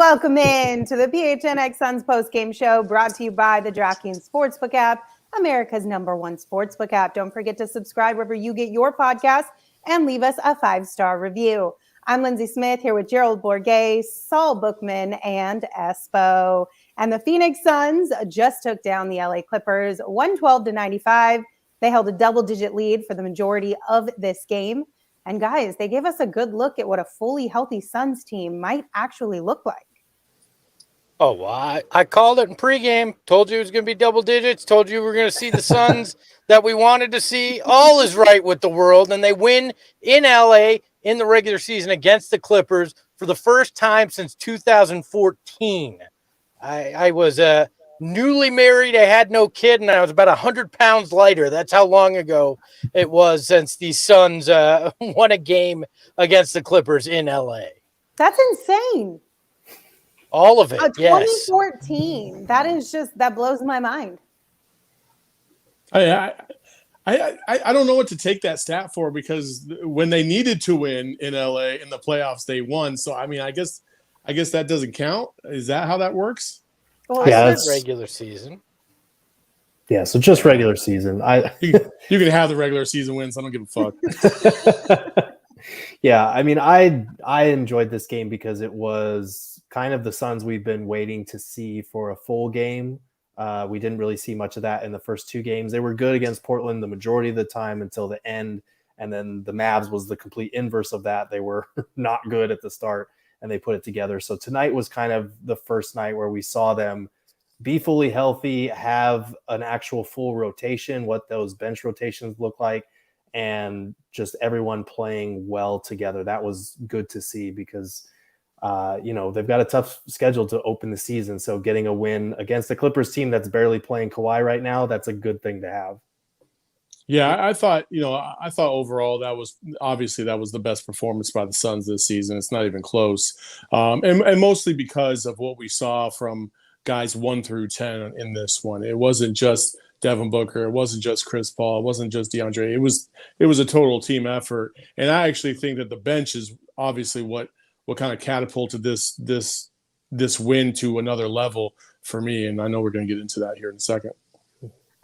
Welcome in to the PHNX Suns postgame show brought to you by the DraftKings Sportsbook app, America's #1 sportsbook app. Don't forget to subscribe wherever you get your podcast and leave us a 5-star review. I'm Lindsay Smith here with Gerald Bourget, Saul Bookman, and Espo. And the Phoenix Suns just took down the LA Clippers 112-95. They held a double-digit lead for the majority of this game. And guys, they gave us a good look at what a fully healthy Suns team might actually look like. Oh, well, I called it in pregame, told you it was going to be double digits, told you we were going to see the Suns that we wanted to see. All is right with the world, and they win in LA in the regular season against the Clippers for the first time since 2014. I was newly married, I had no kid, and I was about 100 pounds lighter. That's how long ago it was since the Suns won a game against the Clippers in LA. That's insane. All of it, yes. 2014. That blows my mind. I don't know what to take that stat for, because when they needed to win in LA in the playoffs, they won. So I mean, I guess that doesn't count. Is that how that works? Well, yeah, It's regular season. Yeah, so just regular season. You can have the regular season wins. I don't give a fuck. Yeah, I mean, I enjoyed this game because it was kind of the Suns we've been waiting to see for a full game. We didn't really see much of that in the first two games. They were good against Portland the majority of the time until the end, and then the Mavs was the complete inverse of that. They were not good at the start, and they put it together. So tonight was kind of the first night where we saw them be fully healthy, have an actual full rotation, what those bench rotations look like, and just everyone playing well together. That was good to see because, they've got a tough schedule to open the season. So getting a win against the Clippers team that's barely playing Kawhi right now, that's a good thing to have. Yeah, I thought overall that was the best performance by the Suns this season. It's not even close. And mostly because of what we saw from guys 1 through 10 in this one. It wasn't just Devin Booker. It wasn't just Chris Paul. It wasn't just DeAndre. It was a total team effort. And I actually think that the bench is obviously what kind of catapulted this win to another level for me. And I know we're going to get into that here in a second.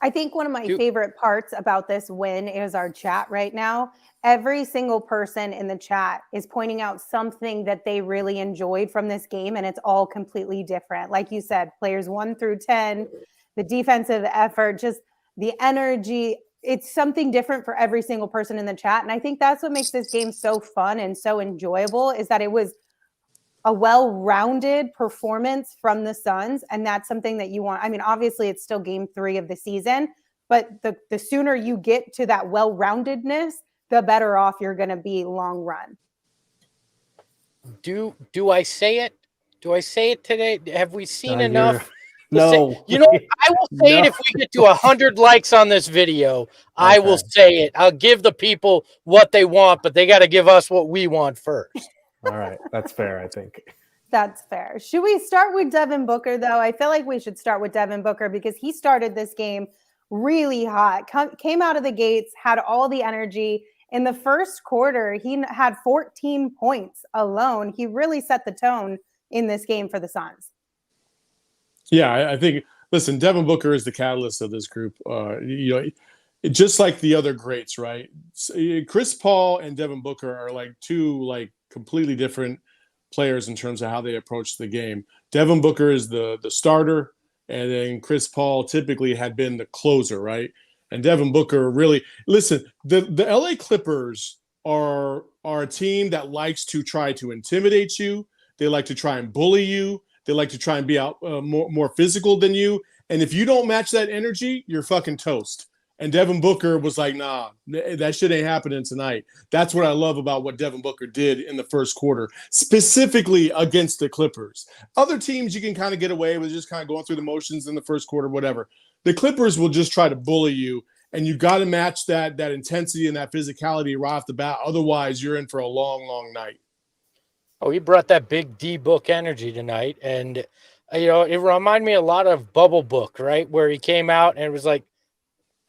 I think one of my favorite parts about this win is our chat right now. Every single person in the chat is pointing out something that they really enjoyed from this game, and it's all completely different. Like you said, players 1 through 10, the defensive effort, just the energy. It's something different for every single person in the chat. And I think that's what makes this game so fun and so enjoyable, is that it was a well-rounded performance from the Suns. And that's something that you want. I mean, obviously it's still game 3 of the season, but the sooner you get to that well-roundedness, the better off you're going to be long run. Do I say it? Do I say it today? Have we seen enough? No. I will say it if we get to 100 likes on this video. Okay. I will say it. I'll give the people what they want, but they got to give us what we want first. All right. That's fair, I think. That's fair. Should we start with Devin Booker, though? I feel like we should start with Devin Booker because he started this game really hot, came out of the gates, had all the energy. In the first quarter, he had 14 points alone. He really set the tone in this game for the Suns. Yeah, I think, listen, Devin Booker is the catalyst of this group. Just like the other greats, right? Chris Paul and Devin Booker are like two completely different players in terms of how they approach the game. Devin Booker is the starter, and then Chris Paul typically had been the closer, right? And Devin Booker really – listen, the LA Clippers are a team that likes to try to intimidate you. They like to try and bully you. They like to try and be out more physical than you. And if you don't match that energy, you're fucking toast. And Devin Booker was like, nah, that shit ain't happening tonight. That's what I love about what Devin Booker did in the first quarter, specifically against the Clippers. Other teams, you can kind of get away with just kind of going through the motions in the first quarter, whatever. The Clippers will just try to bully you, and you got to match that intensity and that physicality right off the bat. Otherwise, you're in for a long, long night. Oh, he brought that big D-book energy tonight. And, it reminded me a lot of Bubble Book, right? Where he came out and it was like,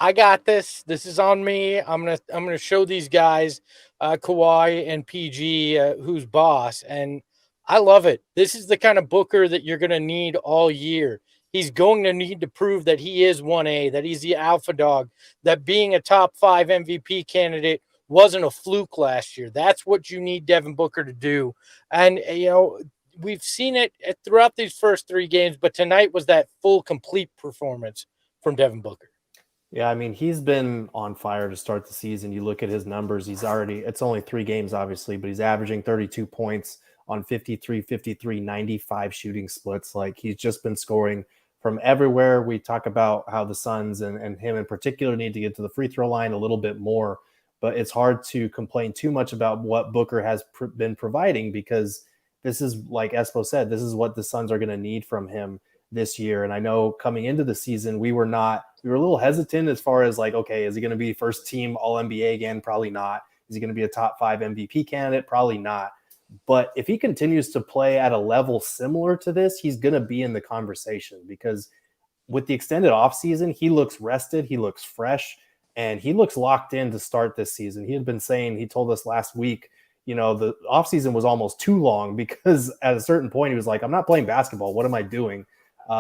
I got this. This is on me. I'm gonna show these guys, Kawhi and PG, who's boss. And I love it. This is the kind of Booker that you're going to need all year. He's going to need to prove that he is 1A, that he's the alpha dog, that being a top 5 MVP candidate wasn't a fluke last year. That's what you need Devin Booker to do. And, we've seen it throughout these first 3 games, but tonight was that full, complete performance from Devin Booker. Yeah, I mean, he's been on fire to start the season. You look at his numbers, it's only 3 games, obviously, but he's averaging 32 points on 53, 95 shooting splits. Like, he's just been scoring from everywhere. We talk about how the Suns and him in particular need to get to the free throw line a little bit more, but it's hard to complain too much about what Booker has been providing, because this is, like Espo said, this is what the Suns are going to need from him this year. And I know coming into the season, we were a little hesitant as far as like, okay, is he going to be first team All NBA again? Probably not. Is he going to be a top 5 MVP candidate? Probably not. But if he continues to play at a level similar to this, he's going to be in the conversation, because with the extended offseason, he looks rested, he looks fresh, and he looks locked in to start this season. He told us last week, the offseason was almost too long, because at a certain point he was like, I'm not playing basketball. What am I doing?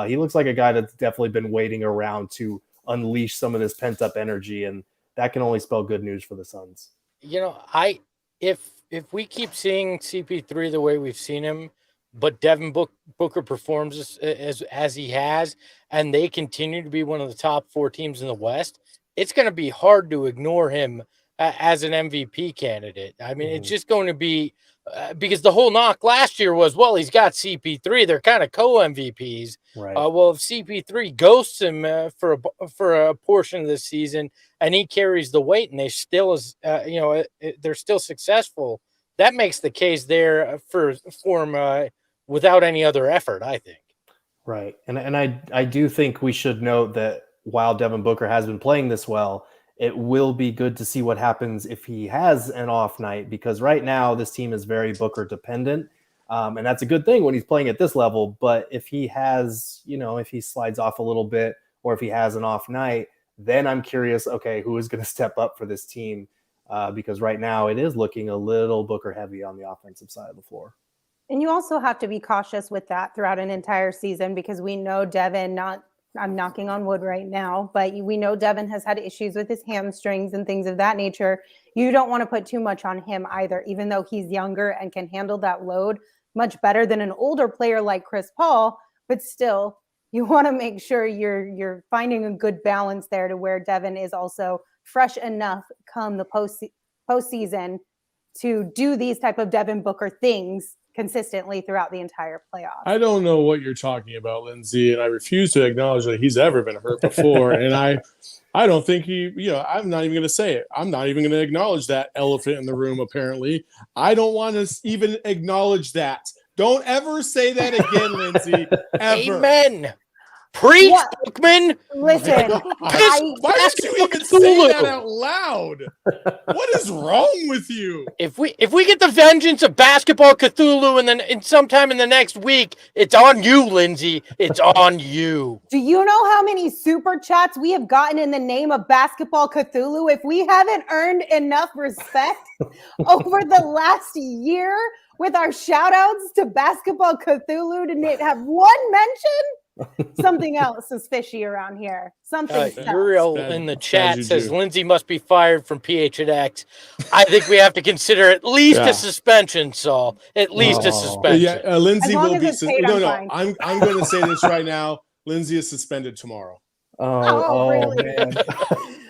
He looks like a guy that's definitely been waiting around to unleash some of this pent-up energy, and that can only spell good news for the Suns. If we keep seeing CP3 the way we've seen him, but Devin Booker performs as he has, and they continue to be one of the top 4 teams in the West, it's going to be hard to ignore him as an MVP candidate. I mean, It's just going to be because the whole knock last year was, well, he's got CP3. They're kind of co-MVPs. Right. Well, if CP3 ghosts him for a portion of this season, and he carries the weight, and they still they're still successful, that makes the case there for him without any other effort, I think. Right. And I do think we should note that while Devin Booker has been playing this well, it will be good to see what happens if he has an off night, because right now this team is very Booker dependent. And that's a good thing when he's playing at this level. But if he has, if he slides off a little bit, or if he has an off night, then I'm curious, okay, who is going to step up for this team? Because right now it is looking a little Booker heavy on the offensive side of the floor. And you also have to be cautious with that throughout an entire season, because we know Devin, I'm knocking on wood right now, but we know Devin has had issues with his hamstrings and things of that nature. You don't want to put too much on him either, even though he's younger and can handle that load much better than an older player like Chris Paul. But still, you want to make sure you're finding a good balance there to where Devin is also fresh enough come the postseason to do these type of Devin Booker things consistently throughout the entire playoffs. I don't know what you're talking about, Lindsay, and I refuse to acknowledge that he's ever been hurt before. And I don't think I'm not even going to say it. I'm not even going to acknowledge that elephant in the room, apparently. I don't want to even acknowledge that. Don't ever say that again, Lindsay, ever. Amen. Preach, Bookman. Listen, why don't you even say that out loud? What is wrong with you? If we get the vengeance of Basketball Cthulhu and then sometime in the next week, it's on you, Lindsay. It's on you. Do you know how many super chats we have gotten in the name of Basketball Cthulhu? If we haven't earned enough respect over the last year with our shout outs to Basketball Cthulhu to have one mention, something else is fishy around here. Something Uriel in the chat says Lindsay must be fired from PHNX. I think we have to consider at least a suspension, Saul. At least a suspension. Yeah, Lindsay will be suspended. I'm going to say this right now. Lindsay is suspended tomorrow. Oh really? Man.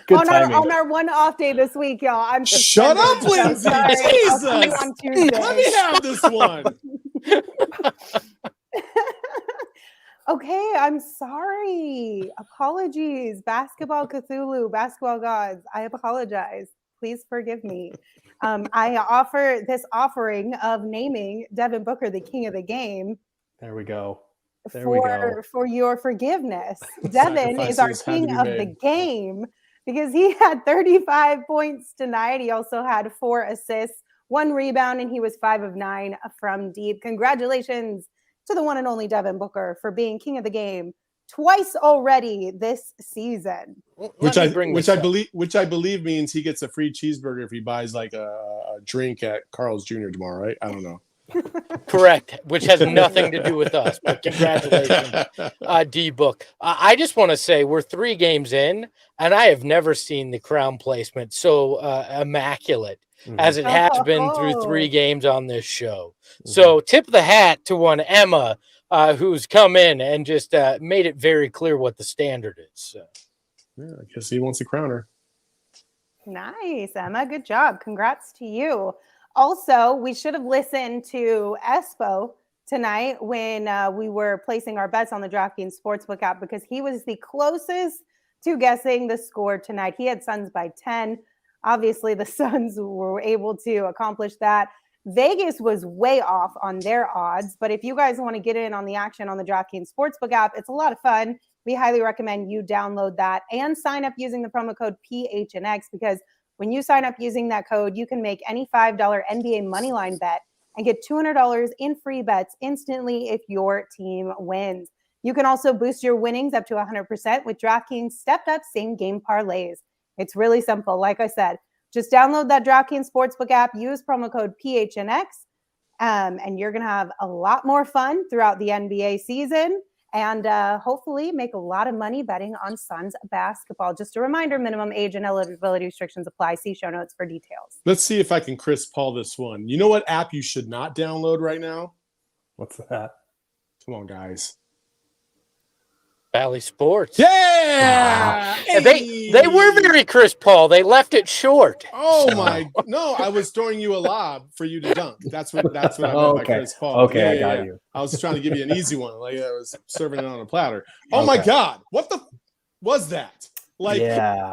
on our one off day this week, y'all. I'm Shut up, Lindsay. Jesus. Let me have this one. Okay, I'm sorry. Apologies. Basketball Cthulhu, basketball gods. I apologize. Please forgive me. I offer this offering of naming Devin Booker the king of the game. There we go. For your forgiveness. Devin is our king of the game because he had 35 points tonight. He also had 4 assists, 1 rebound, and he was 5 of 9 from deep. Congratulations to the one and only Devin Booker for being king of the game twice already this season. Which I believe means he gets a free cheeseburger if he buys like a drink at Carl's Jr. tomorrow, right? I don't know. Correct, which has nothing to do with us, but congratulations, D-Book. I just want to say we're 3 games in, and I have never seen the crown placement so immaculate as it has been through 3 games on this show. So tip the hat to one Emma, who's come in and just made it very clear what the standard is. So. Yeah, I guess he wants a crowner. Nice, Emma. Good job. Congrats to you. Also, we should have listened to Espo tonight when we were placing our bets on the DraftKings Sportsbook app, because he was the closest to guessing the score tonight. He had Suns by 10. Obviously, the Suns were able to accomplish that. Vegas was way off on their odds, but if you guys want to get in on the action on the DraftKings Sportsbook app, it's a lot of fun. We highly recommend you download that and sign up using the promo code PHNX, because when you sign up using that code, you can make any $5 NBA moneyline bet and get $200 in free bets instantly if your team wins. You can also boost your winnings up to 100% with DraftKings stepped-up same-game parlays. It's really simple. Like I said, just download that DraftKings Sportsbook app, use promo code PHNX, and you're going to have a lot more fun throughout the NBA season. And hopefully make a lot of money betting on Suns basketball. Just a reminder, minimum age and eligibility restrictions apply. See show notes for details. Let's see if I can Chris Paul this one. You know what app you should not download right now? What's that? Come on, guys. Valley Sports. Yeah! Wow. They were very Chris Paul. They left it short. Oh my! No, I was throwing you a lob for you to dunk. That's what I meant by Chris Paul. Okay, I got you. I was trying to give you an easy one, like I was serving it on a platter. Oh my God! What the was that? Like,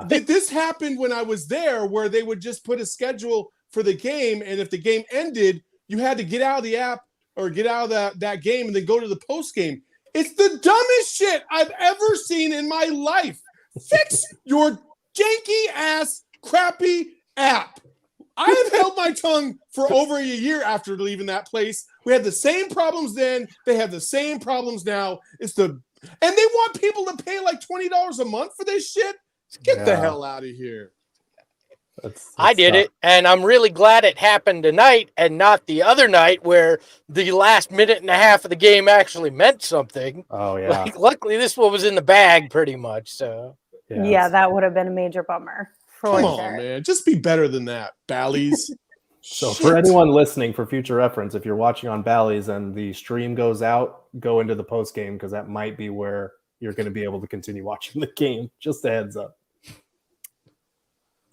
this happened when I was there, where they would just put a schedule for the game, and if the game ended, you had to get out of the app or get out of that game and then go to the post game. It's the dumbest shit I've ever seen in my life. Fix your janky ass crappy app. I have held my tongue for over a year after leaving that place. We had the same problems then. They have the same problems now. And they want people to pay like $20 a month for this shit. Get the hell out of here. I did it, and I'm really glad it happened tonight and not the other night where the last minute and a half of the game actually meant something. Oh, yeah. Like, luckily, this one was in the bag pretty much. So yeah, that would have been a major bummer. Come on, man. Just be better than that, Bally's. So for anyone listening, for future reference, if you're watching on Bally's and the stream goes out, go into the post game, because that might be where you're going to be able to continue watching the game. Just a heads up.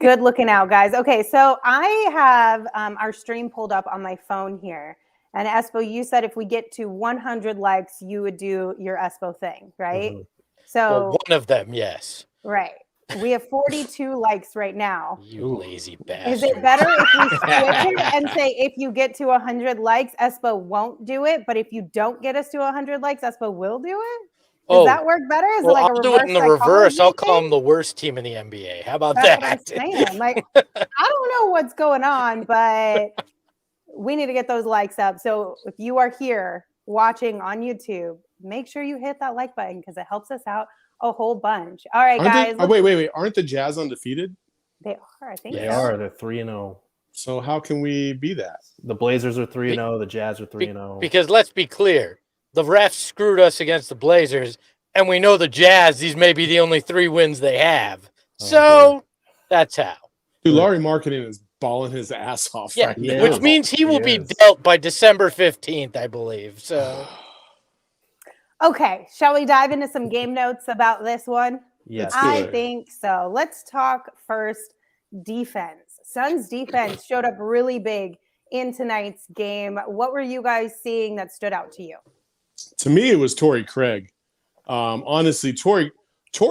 Good looking out, guys. Okay, so I have our stream pulled up on my phone here. And Espo, you said if we get to 100 likes, you would do your Espo thing, right? Mm-hmm. So one of them, yes. Right. We have 42 likes right now. You lazy bastard. Is it better if we switch it and say if you get to 100 likes, Espo won't do it, but if you don't get us to 100 likes, Espo will do it? Does that work better? Is it like I'll do it in the reverse. I'll call them the worst team in the NBA. How about that? That's what I'm saying. Like, I don't know what's going on, but we need to get those likes up. So if you are here watching on YouTube, make sure you hit that like button because it helps us out a whole bunch. All right, guys. Wait. Aren't the Jazz undefeated? They are, I think. They are. They're 3-0. So how can we be that? The Blazers are 3-0. The Jazz are 3-0. Because let's be clear. The refs screwed us against the Blazers, and we know the Jazz, these may be the only 3 wins they have. So that's how. Dude, Laurie Marketing is balling his ass off right now. Which means he will be dealt by December 15th, I believe. So, okay, shall we dive into some game notes about this one? Yes, I think so. Let's talk first defense. Suns defense showed up really big in tonight's game. What were you guys seeing that stood out to you? To me, it was Torrey Craig. Honestly, Torrey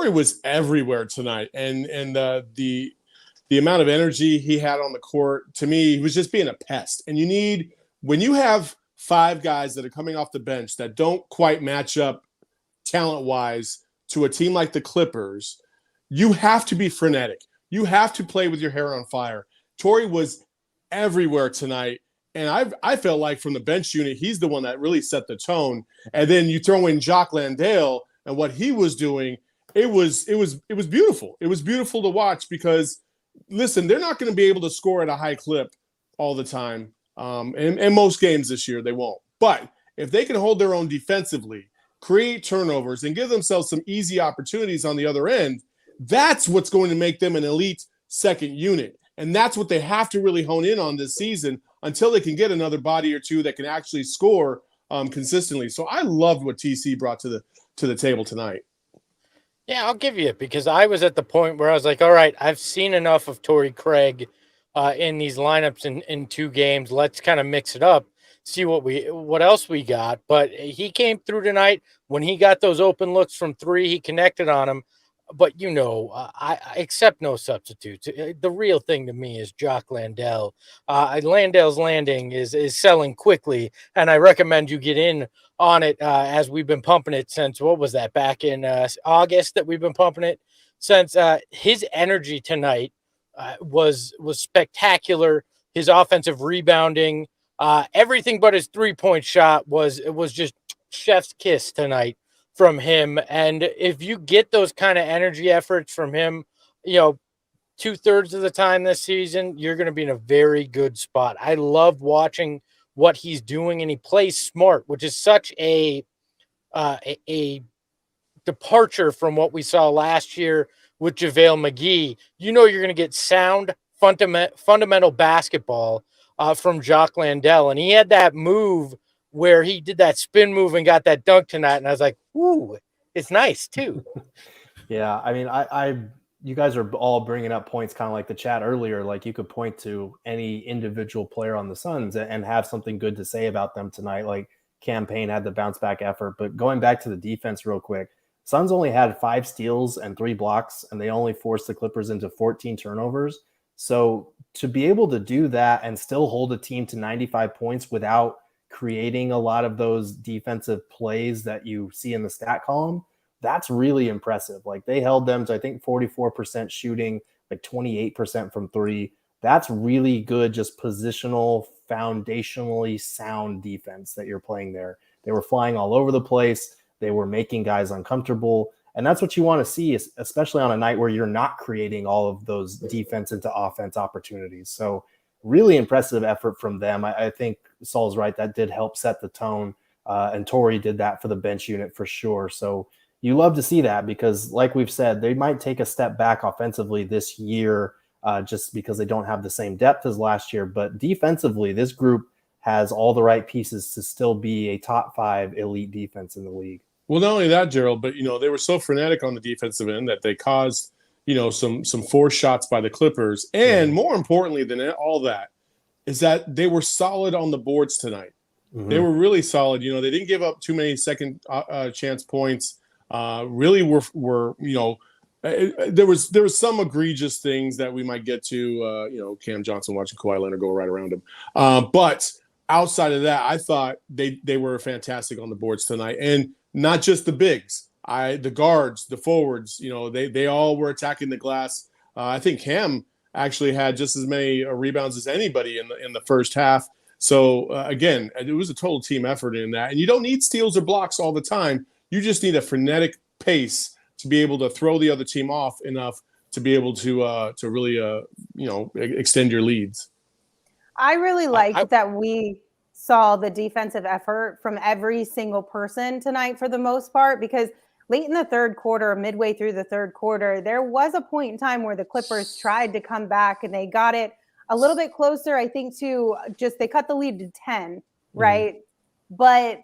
was everywhere tonight, and the amount of energy he had on the court, to me, he was just being a pest. And when you have 5 guys that are coming off the bench that don't quite match up talent-wise to a team like the Clippers, you have to be frenetic. You have to play with your hair on fire. Torrey was everywhere tonight. And I felt like from the bench unit, he's the one that really set the tone. And then you throw in Jock Landale and what he was doing. It was beautiful. It was beautiful to watch because, listen, they're not going to be able to score at a high clip all the time. In most games this year, they won't. But if they can hold their own defensively, create turnovers, and give themselves some easy opportunities on the other end, that's what's going to make them an elite second unit. And that's what they have to really hone in on this season until they can get another body or two that can actually score consistently. So I loved what TC brought to the table tonight. Yeah, I'll give you it, because I was at the point where I was like, all right, I've seen enough of Torrey Craig in these lineups in 2 games. Let's kind of mix it up, see what else we got. But he came through tonight. When he got those open looks from 3, he connected on them. But, I accept no substitutes. The real thing to me is Jock Landale. Landale's landing is selling quickly, and I recommend you get in on it as we've been pumping it since, what was that, back in August that we've been pumping it since. His energy tonight was spectacular. His offensive rebounding, everything but his 3-point shot was just chef's kiss tonight from him. And if you get those kind of energy efforts from him, 2/3 of the time this season, you're going to be in a very good spot. I love watching what he's doing, and he plays smart, which is such a departure from what we saw last year with JaVale McGee. You're going to get sound fundamental basketball from Jock Landale. And he had that move where he did that spin move and got that dunk tonight. And I was like, ooh, it's nice too. Yeah. I mean, you guys are all bringing up points kind of like the chat earlier. Like, you could point to any individual player on the Suns and have something good to say about them tonight. Like, Cam Payne had the bounce back effort. But going back to the defense real quick, Suns only had 5 steals and 3 blocks, and they only forced the Clippers into 14 turnovers. So to be able to do that and still hold a team to 95 points without creating a lot of those defensive plays that you see in the stat column, that's really impressive. Like, they held them to, I think, 44% shooting, like 28% from 3. That's really good, just positional, foundationally sound defense that you're playing there. They were flying all over the place. They were making guys uncomfortable. And that's what you want to see, especially on a night where you're not creating all of those defense into offense opportunities. So really impressive effort from them. I think Saul's right. That did help set the tone. And Torrey did that for the bench unit for sure. So you love to see that, because like we've said, they might take a step back offensively this year just because they don't have the same depth as last year. But defensively, this group has all the right pieces to still be a top 5 elite defense in the league. Well, not only that, Gerald, but, they were so frenetic on the defensive end that they caused, some forced shots by the Clippers. And more importantly than all that is that they were solid on the boards tonight. Mm-hmm. They were really solid. They didn't give up too many second chance points. Really were there was some egregious things that we might get to, Cam Johnson watching Kawhi Leonard go right around him. But outside of that, I thought they were fantastic on the boards tonight. And not just the bigs, the guards, the forwards, they all were attacking the glass. I think Cam actually had just as many rebounds as anybody in the first half. So again, it was a total team effort in that. And you don't need steals or blocks all the time. You just need a frenetic pace to be able to throw the other team off enough to be able to really extend your leads. I really like that we saw the defensive effort from every single person tonight for the most part, because late in the third quarter, midway through the third quarter, there was a point in time where the Clippers tried to come back and they got it a little bit closer, I think, to they cut the lead to 10, right? Mm-hmm. But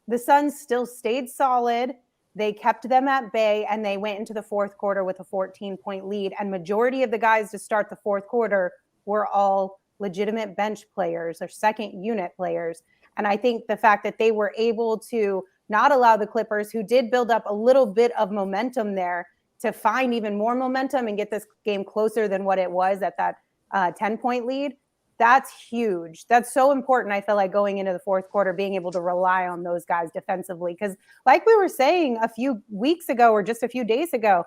the Suns still stayed solid. They kept them at bay, and they went into the fourth quarter with a 14-point lead. And majority of the guys to start the fourth quarter were all legitimate bench players or second unit players. And I think the fact that they were able to not allow the Clippers, who did build up a little bit of momentum there, to find even more momentum and get this game closer than what it was at that 10-point lead, that's huge. That's so important, I feel like, going into the fourth quarter, being able to rely on those guys defensively. Because like we were saying a few weeks ago or just a few days ago,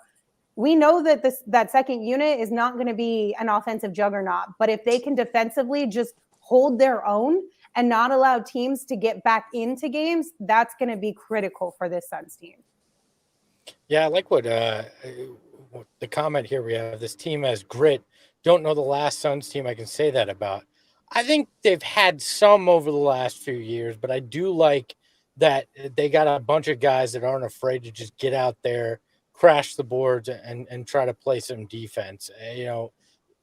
we know that that second unit is not going to be an offensive juggernaut. But if they can defensively just hold their own and not allow teams to get back into games, that's going to be critical for this Suns team. Yeah, I like what the comment here we have. This team has grit. Don't know the last Suns team I can say that about. I think they've had some over the last few years, but I do like that they got a bunch of guys that aren't afraid to just get out there, crash the boards, and try to play some defense.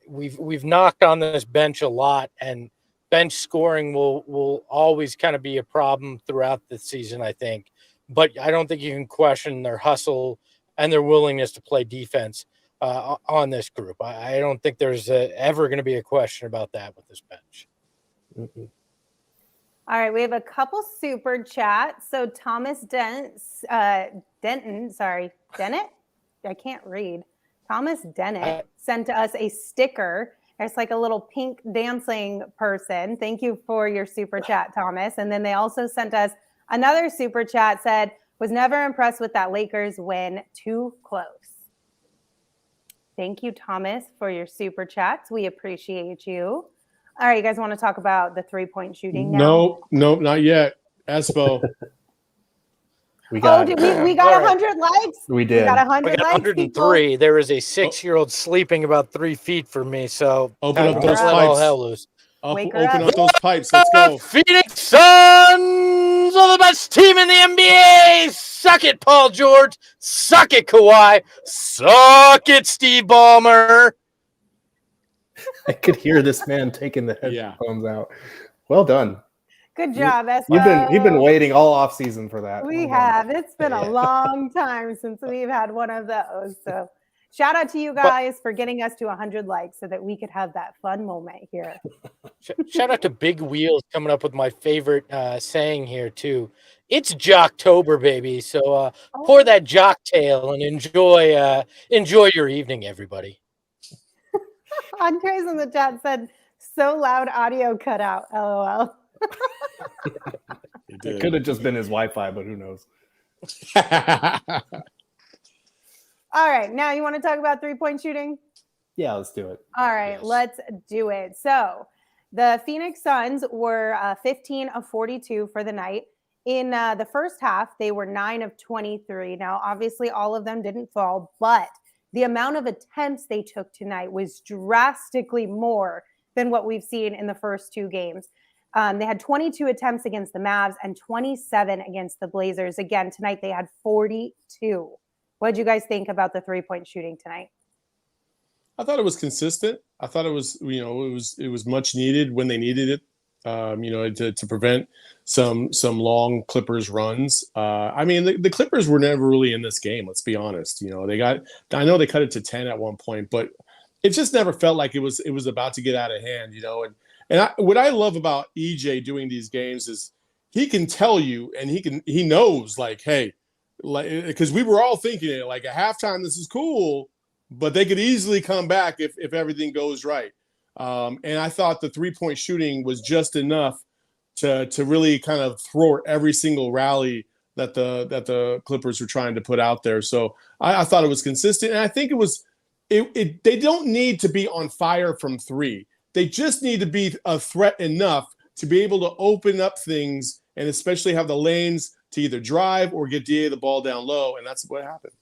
We've knocked on this bench a lot, and bench scoring will always kind of be a problem throughout the season, I think. But I don't think you can question their hustle and their willingness to play defense on this group. I don't think there's ever going to be a question about that with this bench. Mm-hmm. All right, we have a couple super chats. So Thomas Dennett, I can't read. Thomas Dennett sent us a sticker. It's like a little pink dancing person. Thank you for your super chat, Thomas. And then they also sent us another super chat, said, was never impressed with that Lakers win, too close. Thank you, Thomas, for your super chats. We appreciate you. All right, you guys want to talk about the three-point shooting now? Nope, not yet. Espo. We got 100 likes. We did. We got 100 we got likes. 103. People. There is a 6-year-old sleeping about 3 feet from me, so open up those let all pipes. hell loose. Open up those pipes. Let's go. Phoenix Suns are the best team in the NBA. Suck it, Paul George. Suck it, Kawhi. Suck it, Steve Ballmer. I could hear this man taking the headphones out. Well done. Good job, Espo. You've been waiting all off season for that. We have. It's been a long time since we've had one of those. So shout out to you guys for getting us to 100 likes so that we could have that fun moment here. Shout out to Big Wheels coming up with my favorite saying here too. It's Jocktober, baby. So pour that jock tail and enjoy your evening, everybody. Andres in the chat said, so loud audio cut out. LOL. It could have just been his Wi-Fi, but who knows? All right. Now you want to talk about three-point shooting? Yeah, let's do it. All right. Let's do it. So the Phoenix Suns were 15 of 42 for the night. In the first half, they were 9 of 23. Now, obviously, all of them didn't fall, but the amount of attempts they took tonight was drastically more than what we've seen in the first two games. They had 22 attempts against the Mavs and 27 against the Blazers. Again, tonight they had 42. What did you guys think about the three-point shooting tonight? I thought it was consistent. I thought it was, it was much needed when they needed it, to prevent some long Clippers runs. I mean, the Clippers were never really in this game. Let's be honest. I know they cut it to 10 at one point, but it just never felt like it was about to get out of hand. What I love about EJ doing these games is he can tell you, and he knows, like, hey, because we were all thinking it, like, at halftime this is cool, but they could easily come back if everything goes right. And I thought the three-point shooting was just enough to really kind of thwart every single rally that the Clippers were trying to put out there. So I thought it was consistent, and I think they don't need to be on fire from three. They just need to be a threat enough to be able to open up things and especially have the lanes to either drive or get DA the ball down low, and that's what happened.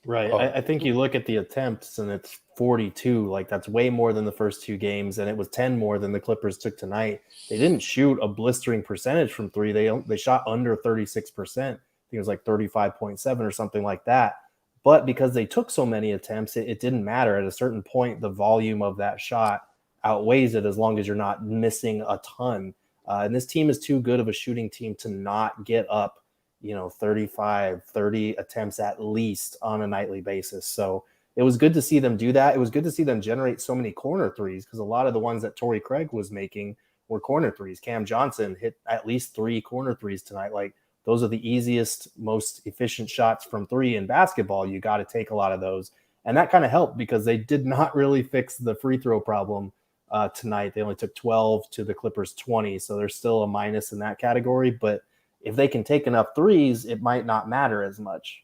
Right. I think you look at the attempts, and it's 42. Like, that's way more than the first two games, and it was 10 more than the Clippers took tonight. They didn't shoot a blistering percentage from three. They shot under 36%. I think it was like 35.7 or something like that. But because they took so many attempts, it didn't matter. At a certain point, the volume of that shot outweighs it as long as you're not missing a ton. And this team is too good of a shooting team to not get up 35, 30 attempts at least on a nightly basis. So it was good to see them do that. It was good to see them generate so many corner threes, because a lot of the ones that Torrey Craig was making were corner threes. Cam Johnson hit at least 3 corner threes tonight. Like, those are the easiest, most efficient shots from three in basketball. You got to take a lot of those. And that kind of helped because they did not really fix the free throw problem tonight. They only took 12 to the Clippers 20. So there's still a minus in that category. But if they can take enough threes, it might not matter as much.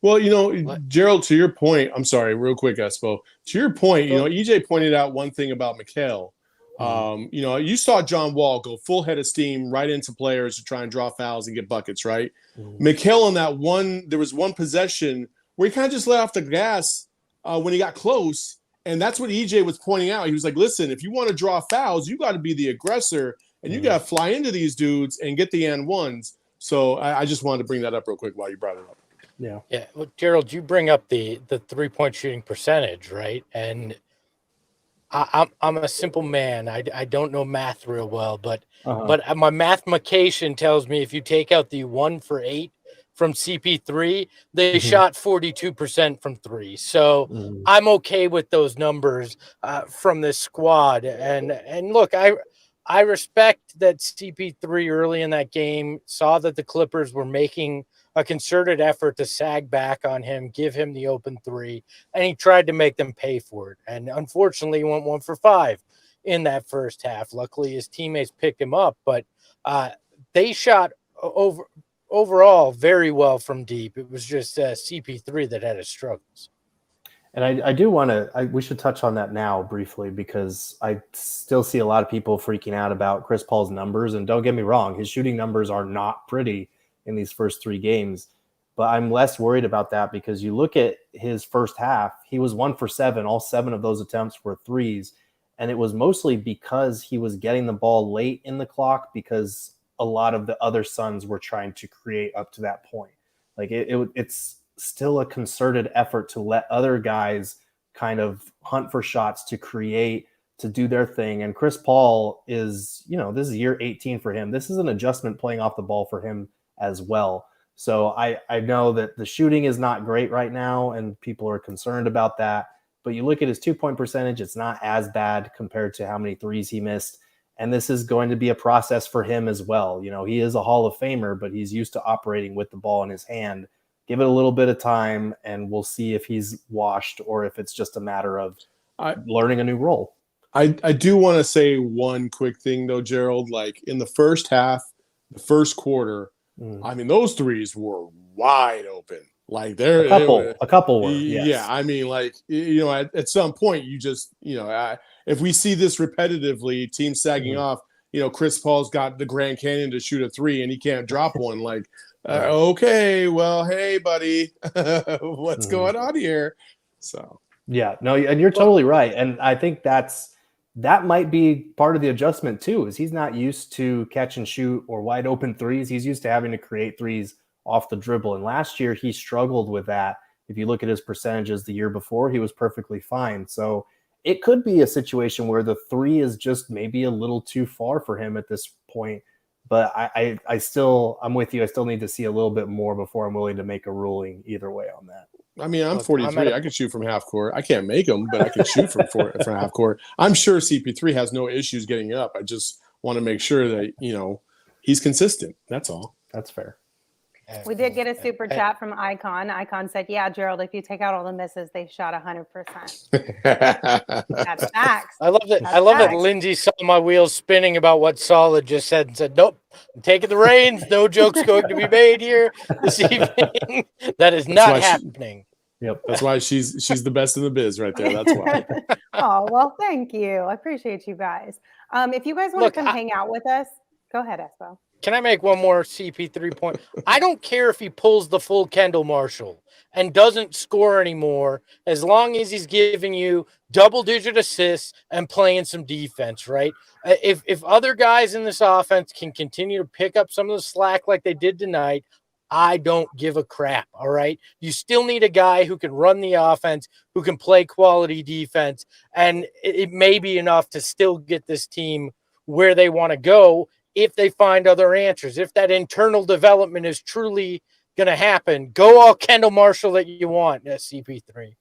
Well, Gerald, to your point, I'm sorry, real quick, Espo. To your point, EJ pointed out one thing about Mikal. You saw John Wall go full head of steam right into players to try and draw fouls and get buckets, right? Mikal on there was one possession where he kind of just let off the gas when he got close, And that's what EJ was pointing out. He was like, listen, if you want to draw fouls, you got to be the aggressor, and you got to fly into these dudes and get the and ones. So I just wanted to bring that up real quick while you brought it up. Yeah. Yeah. Well, Gerald, you bring up the 3-point shooting percentage, right? And I'm a simple man. I don't know math real well, but my mathematician tells me if you take out the 1 for 8 from CP3, they shot 42% from 3. So I'm okay with those numbers from this squad. And look, I respect that CP3 early in that game saw that the Clippers were making a concerted effort to sag back on him, give him the open 3, and he tried to make them pay for it. And unfortunately, he went 1 for 5 in that first half. Luckily, his teammates picked him up, but they shot overall very well from deep. It was just CP3 that had his struggles. And I do want to, we should touch on that now briefly, because I still see a lot of people freaking out about Chris Paul's numbers. And don't get me wrong, his shooting numbers are not pretty in these first 3 games. But I'm less worried about that because you look at his first half, he was 1 for 7. All 7 of those attempts were threes. And it was mostly because he was getting the ball late in the clock because a lot of the other Suns were trying to create up to that point. Like it's still a concerted effort to let other guys kind of hunt for shots, to create, to do their thing. And Chris Paul is, this is year 18 for him. This is an adjustment playing off the ball for him as well. So I know that the shooting is not great right now and people are concerned about that. But you look at his 2-point percentage, it's not as bad compared to how many threes he missed. And this is going to be a process for him as well. He is a Hall of Famer, but he's used to operating with the ball in his hand. Give it a little bit of time, and we'll see if he's washed or if it's just a matter of learning a new role. I do want to say one quick thing, though, Gerald. Like, in the first half, the first quarter, I mean, those threes were wide open. Like, a couple were. Yes. Yeah, I mean, like, at some point, you just, if we see this repetitively, teams sagging off, Chris Paul's got the Grand Canyon to shoot a 3 and he can't drop one. Like, okay, well, hey, buddy, what's going on here? So, yeah, no, and you're totally right. And I think that might be part of the adjustment too, is he's not used to catch and shoot or wide open threes. He's used to having to create threes off the dribble. And last year he struggled with that. If you look at his percentages the year before, he was perfectly fine. So it could be a situation where the 3 is just maybe a little too far for him at this point. But I'm with you. I still need to see a little bit more before I'm willing to make a ruling either way on that. I mean, I'm 43. I can shoot from half court. I can't make them, but I can shoot from half court. I'm sure CP3 has no issues getting up. I just want to make sure that, he's consistent. That's all. That's fair. We did get a super chat from Icon. Icon said, yeah, Gerald, if you take out all the misses, they shot 100%. That's facts. I love that. I love that Lindsay saw my wheels spinning about what Solid just said and said, nope, I'm taking the reins. No joke's going to be made here this evening. That is not happening. Yep. That's why she's the best in the biz right there. That's why. Oh, well, thank you. I appreciate you guys. If you guys want to come hang out with us, go ahead, Espo. Can I make one more CP3 point? I don't care if he pulls the full Kendall Marshall and doesn't score anymore, as long as he's giving you double-digit assists and playing some defense, right? If other guys in this offense can continue to pick up some of the slack like they did tonight, I don't give a crap, all right? You still need a guy who can run the offense, who can play quality defense, and it may be enough to still get this team where they want to go if they find other answers. If that internal development is truly going to happen, go all Kendall Marshall that you want at CP3.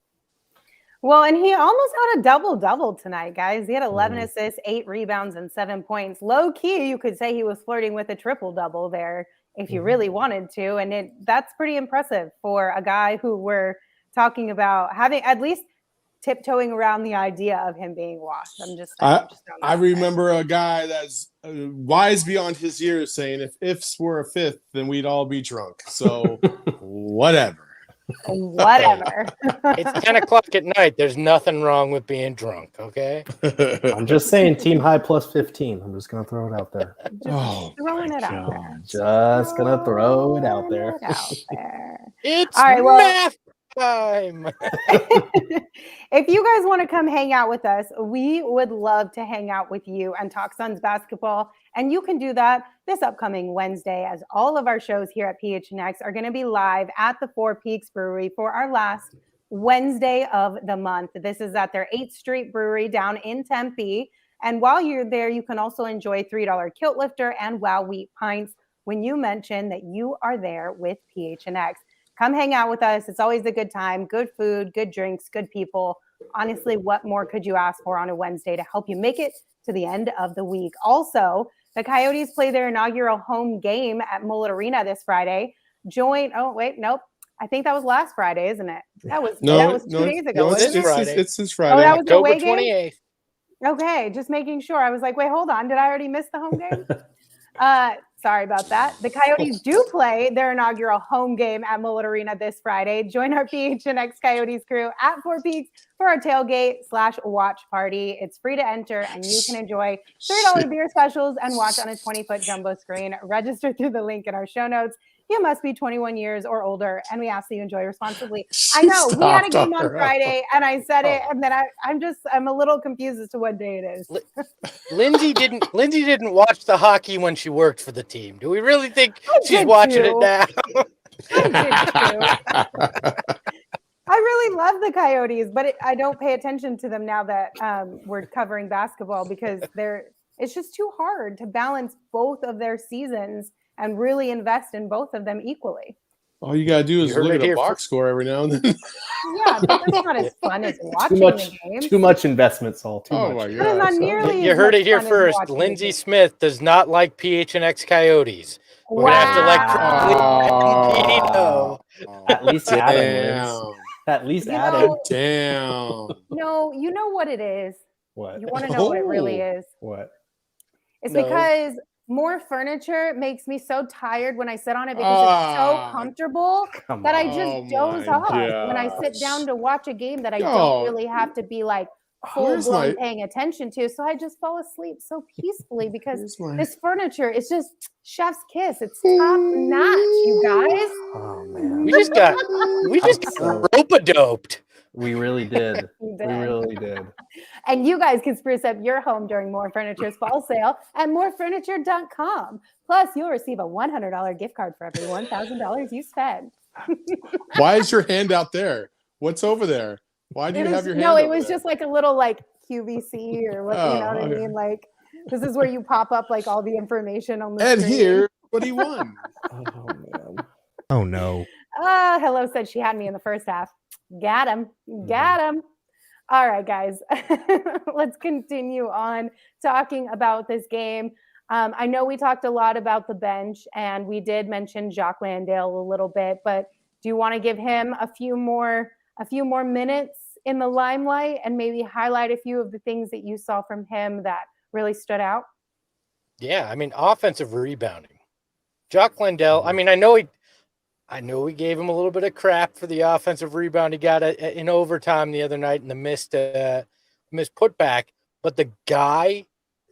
Well, and he almost had a double-double tonight, guys. He had 11 assists, 8 rebounds, and 7 points. Low-key, you could say he was flirting with a triple-double there if you really wanted to. And that's pretty impressive for a guy who we're talking about having at least tiptoeing around the idea of him being washed. I remember a guy that's wise beyond his years saying, if ifs were a fifth, then we'd all be drunk. So whatever. It's 10 o'clock at night. There's nothing wrong with being drunk, okay? I'm just saying team high plus 15. I'm just going to throw it out there. Throwing it out there. Just going to throw it out there. It's all right, well, math. time. If you guys want to come hang out with us, we would love to hang out with you and talk Suns basketball. And you can do that this upcoming Wednesday, as all of our shows here at PHNX are going to be live at the Four Peaks Brewery for our last Wednesday of the month. This is at their 8th Street Brewery down in Tempe. And while you're there, you can also enjoy $3 Kilt Lifter and Wow Wheat Pints when you mention that you are there with PHNX. Come hang out with us. It's always a good time, good food, good drinks, good people. Honestly, what more could you ask for on a Wednesday to help you make it to the end of the week? Also, the Coyotes play their inaugural home game at Mullet Arena this Friday. I think that was last Friday, isn't it? That was 2 days ago. No, This Friday. It's this Friday. Oh, that was the October away game? 28th. Okay, just making sure. I was like, wait, hold on. Did I already miss the home game? Sorry about that. The Coyotes do play their inaugural home game at Mullet Arena this Friday. Join our PHNX Coyotes crew at Four Peaks for our tailgate/watch party. It's free to enter, and you can enjoy $3 beer specials and watch on a 20-foot jumbo screen. Register through the link in our show notes. You must be 21 years or older, and we ask that you enjoy responsibly. I know we had a game on Friday, and I said it, and then I'm a little confused as to what day it is. Lindsay didn't watch the hockey when she worked for the team. Do we really think she's watching it now? I really love the Coyotes, but I don't pay attention to them now that we're covering basketball, because it's just too hard to balance both of their seasons and really invest in both of them equally. All you gotta do is look at a box score every now and then. Yeah, but that's not as fun as watching the games. Too much investment, Saul. Too much. My God. You heard it here first. Lindsay Smith does not like PHNX Coyotes. We're gonna have to At least Adam. At least Adam. Damn. No, you know what it is. What? You want to know what it really is? What? It's because more furniture makes me so tired when I sit on it, because it's so comfortable that I just doze off when I sit down to watch a game that I don't really have to be like full-blown paying attention to. So I just fall asleep so peacefully, because this furniture is just chef's kiss. It's top notch, you guys. Oh man. We just got rope-a-doped. We really did. We really did. And you guys can spruce up your home during More Furniture's fall sale at morefurniture.com. Plus, you'll receive a $100 gift card for every $1,000 you spend. Why is your hand out there? What's over there? Why do you have your hand? No, it was just like a little like QVC or what, you know what I mean? Like, this is where you pop up like all the information on the screen. And here, what he won. Oh man. Oh no. Hello said she had me in the first half. Got him. Got him. All right, guys. Let's continue on talking about this game. I know we talked a lot about the bench, and we did mention Jock Landale a little bit, but do you want to give him a few more minutes in the limelight and maybe highlight a few of the things that you saw from him that really stood out? Yeah, I mean, offensive rebounding. Jock Landale, I mean, I know we gave him a little bit of crap for the offensive rebound he got in overtime the other night in the missed putback, but the guy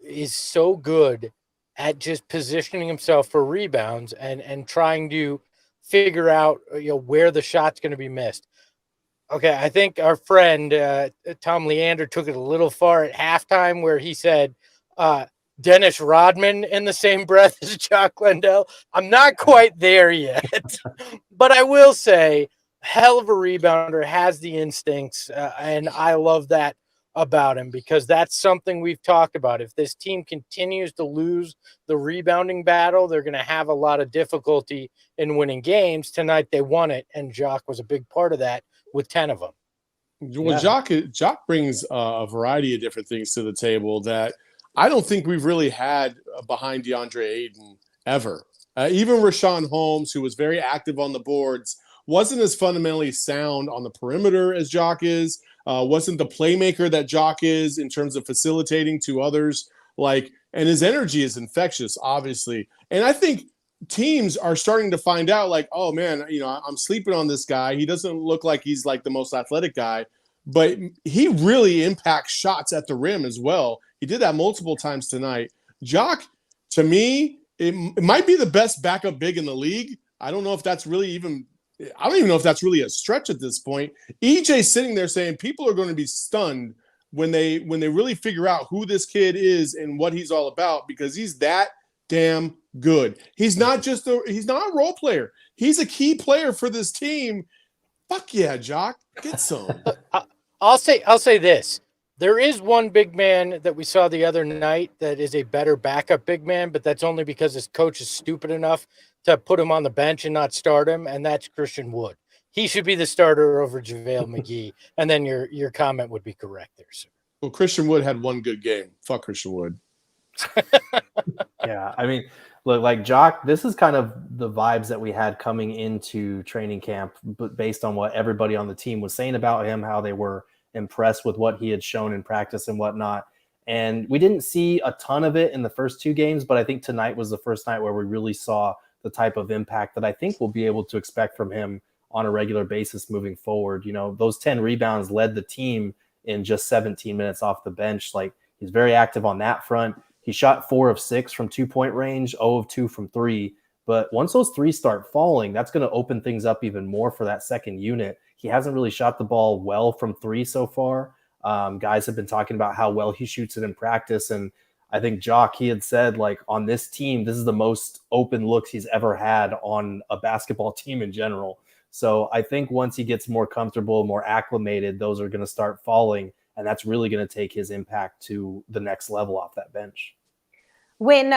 is so good at just positioning himself for rebounds and trying to figure out where the shot's going to be missed. Okay, I think our friend Tom Leander took it a little far at halftime, where he said Dennis Rodman in the same breath as Jock Landale. I'm not quite there yet, but I will say, hell of a rebounder, has the instincts, and I love that about him, because that's something we've talked about. If this team continues to lose the rebounding battle, they're going to have a lot of difficulty in winning games. Tonight they won it, and Jock was a big part of that with 10 of them. Well, Jock brings a variety of different things to the table that I don't think we've really had behind DeAndre Ayton ever. Even Rashawn Holmes, who was very active on the boards, wasn't as fundamentally sound on the perimeter as Jock is, wasn't the playmaker that Jock is in terms of facilitating to others. And his energy is infectious, obviously. And I think teams are starting to find out, oh man, I'm sleeping on this guy. He doesn't look like he's like the most athletic guy, but he really impacts shots at the rim as well. He did that multiple times tonight. Jock, to me, it might be the best backup big in the league. I don't know if that's really even I don't even know if that's really a stretch at this point. EJ's sitting there saying people are going to be stunned when they really figure out who this kid is and what he's all about, because he's that damn good. He's not a role player. He's a key player for this team. Fuck yeah, Jock. Get some. I'll say this. There is one big man that we saw the other night that is a better backup big man, but that's only because his coach is stupid enough to put him on the bench and not start him, and that's Christian Wood. He should be the starter over JaVale McGee, and then your comment would be correct there, sir. Well, Christian Wood had one good game. Fuck Christian Wood. Yeah, I mean, look, like Jock, this is kind of the vibes that we had coming into training camp, but based on what everybody on the team was saying about him, how they were impressed with what he had shown in practice and whatnot. And we didn't see a ton of it in the first 2 games, but I think tonight was the first night where we really saw the type of impact that I think we'll be able to expect from him on a regular basis moving forward. You know, those 10 rebounds led the team in just 17 minutes off the bench. Like, he's very active on that front. He shot 4 of 6 from 2-point range, 0 of 2 from 3. But once those 3s start falling, that's going to open things up even more for that second unit. He hasn't really shot the ball well from 3 so far. Guys have been talking about how well he shoots it in practice. And I think Jock, he had said, like, on this team, this is the most open looks he's ever had on a basketball team in general. So I think once he gets more comfortable, more acclimated, those are going to start falling. And that's really going to take his impact to the next level off that bench. When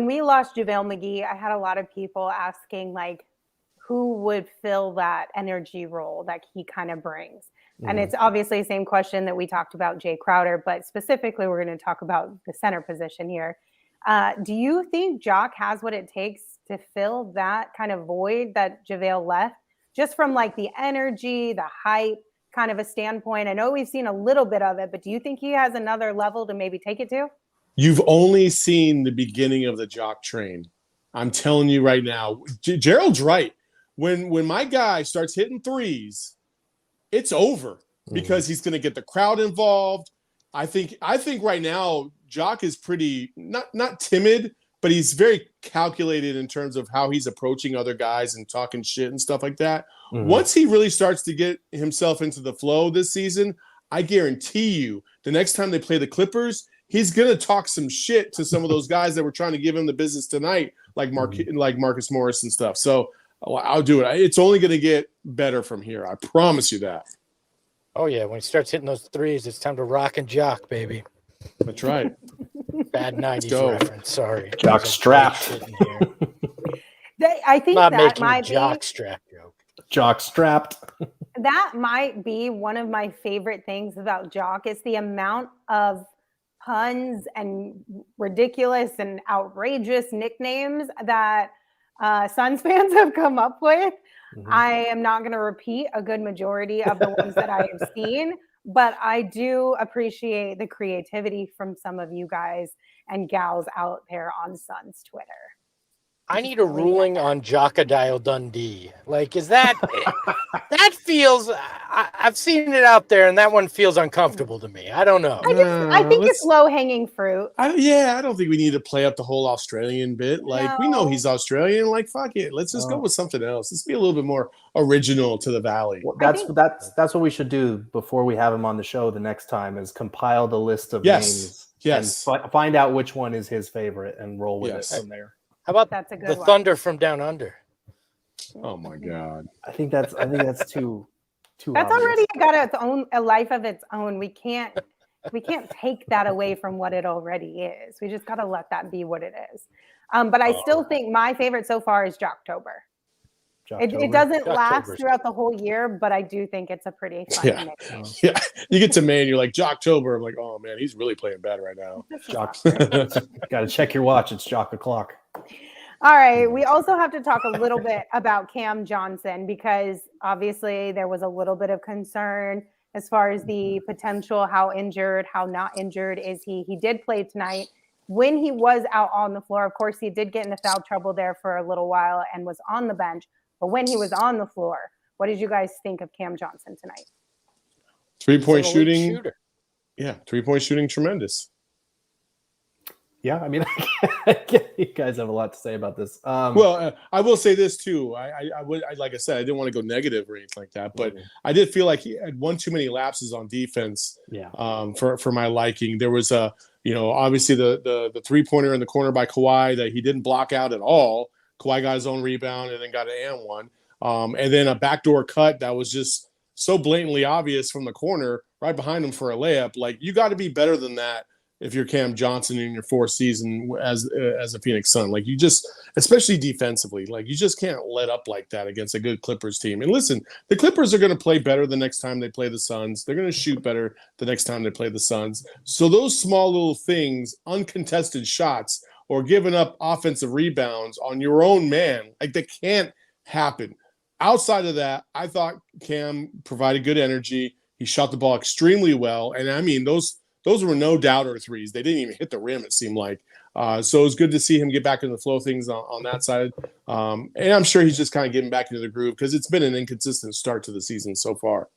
we lost JaVale McGee, I had a lot of people asking, like, who would fill that energy role that he kind of brings? Mm-hmm. And it's obviously the same question that we talked about Jay Crowder, but specifically we're going to talk about the center position here. Do you think Jock has what it takes to fill that kind of void that JaVale left, just from like the energy, the hype kind of a standpoint? I know we've seen a little bit of it, but do you think he has another level to maybe take it to? You've only seen the beginning of the Jock train. I'm telling you right now, Gerald's right. When my guy starts hitting 3s, it's over because he's going to get the crowd involved. I think right now Jock is pretty not timid, but he's very calculated in terms of how he's approaching other guys and talking shit and stuff like that. Mm-hmm. Once he really starts to get himself into the flow this season, I guarantee you the next time they play the Clippers, he's going to talk some shit to some of those guys that were trying to give him the business tonight, like Marcus Morris and stuff. So I'll do it. It's only going to get better from here. I promise you that. Oh, yeah. When he starts hitting those 3s, it's time to rock and jock, baby. That's right. Bad 90s reference. Sorry. Jock strapped. I think not that making might a be jock strap joke. Jock strapped. That might be one of my favorite things about Jock is the amount of puns and ridiculous and outrageous nicknames that Suns fans have come up with. Mm-hmm. I am not going to repeat a good majority of the ones that I have seen, but I do appreciate the creativity from some of you guys and gals out there on Suns Twitter. I need a ruling on Jockadile Dundee. Like, is that that feels? I've seen it out there, and that one feels uncomfortable to me. I don't know. I think it's low hanging fruit. I don't think we need to play up the whole Australian bit. Like, we know he's Australian. Like, fuck it. Let's just go with something else. Let's be a little bit more original to the Valley. Well, that's what we should do before we have him on the show the next time. Is compile the list of names. Yes. And find out which one is his favorite and roll with it from there. How about that's a good the one. Thunder from Down Under? Oh my God! I think that's too. That's obvious. Already got a life of its own. We can't take that away from what it already is. We just got to let that be what it is. But I still think my favorite so far is Jocktober. It doesn't last throughout the whole year, but I do think it's a pretty fun nickname. Yeah, you get to May, you're like Jocktober. I'm like, oh man, he's really playing bad right now. Got to check your watch. It's Jock o'clock. All right. We also have to talk a little bit about Cam Johnson because obviously there was a little bit of concern as far as the potential, how injured, how not injured is he. He did play tonight. When he was out on the floor, of course, he did get into foul trouble there for a little while and was on the bench. But when he was on the floor, what did you guys think of Cam Johnson tonight? 3-point shooting. Yeah, 3-point shooting, tremendous. Yeah, I mean, you guys have a lot to say about this. Well, I will say this too. Like I said, I didn't want to go negative or anything like that, but I did feel like he had one too many lapses on defense. Yeah. For my liking, there was obviously the 3-pointer in the corner by Kawhi that he didn't block out at all. Kawhi got his own rebound and then got an and one, and then a backdoor cut that was just so blatantly obvious from the corner right behind him for a layup. Like, you got to be better than that if you're Cam Johnson in your fourth season as a Phoenix Sun. Like, you just, especially defensively, like, you just can't let up like that against a good Clippers team. And listen, the Clippers are going to play better the next time they play the Suns. They're going to shoot better the next time they play the Suns. So those small little things, uncontested shots or giving up offensive rebounds on your own man, like, that can't happen. Outside of that, I thought Cam provided good energy. He shot the ball extremely well. And I mean, those were no doubter threes. They didn't even hit the rim, it seemed like. So it was good to see him get back into the flow of things on that side. And I'm sure he's just kind of getting back into the groove because it's been an inconsistent start to the season so far.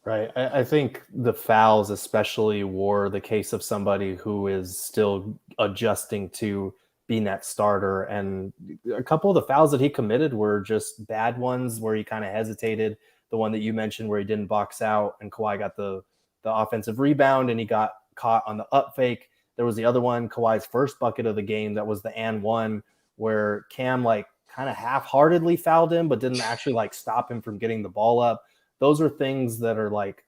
Right. I think the fouls especially were the case of somebody who is still adjusting to being that starter. And a couple of the fouls that he committed were just bad ones where he kind of hesitated. The one that you mentioned where he didn't box out and Kawhi got the offensive rebound and he got caught on the up fake. There was the other one, Kawhi's first bucket of the game, that was the and one where Cam like kind of half-heartedly fouled him but didn't actually like stop him from getting the ball up. Those are things that are like